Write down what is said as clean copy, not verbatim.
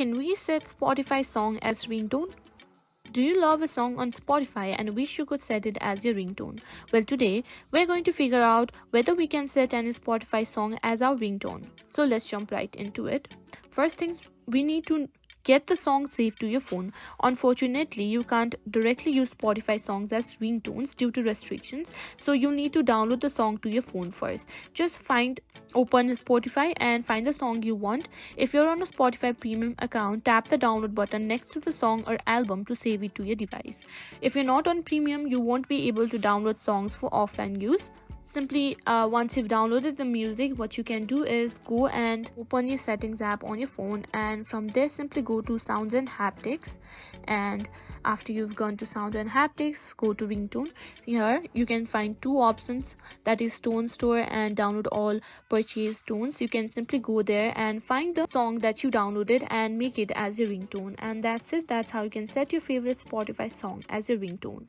Can we set Spotify song as ringtone? Do you love a song on Spotify and wish you could set it as your ringtone? Well, today we're going to figure out whether we can set any Spotify song as our ringtone. So let's jump right into it. First things, we need to get the song saved to your phone. Unfortunately, you can't directly use Spotify songs as ringtones due to restrictions, so you need to download the song to your phone first. Just open Spotify and find the song you want. If you're on a Spotify premium account, tap the download button next to the song or album to save it to your device. If you're not on premium, you won't be able to download songs for offline use. Simply, once you've downloaded the music, what you can do is go and open your settings app on your phone, and from there simply go to sounds and haptics. And after you've gone to sound and haptics, go to ringtone. Here you can find two options, that is tone store and download all purchased tones. You can simply go there and find the song that you downloaded and make it as your ringtone, and that's it. That's how you can set your favorite Spotify song as your ringtone.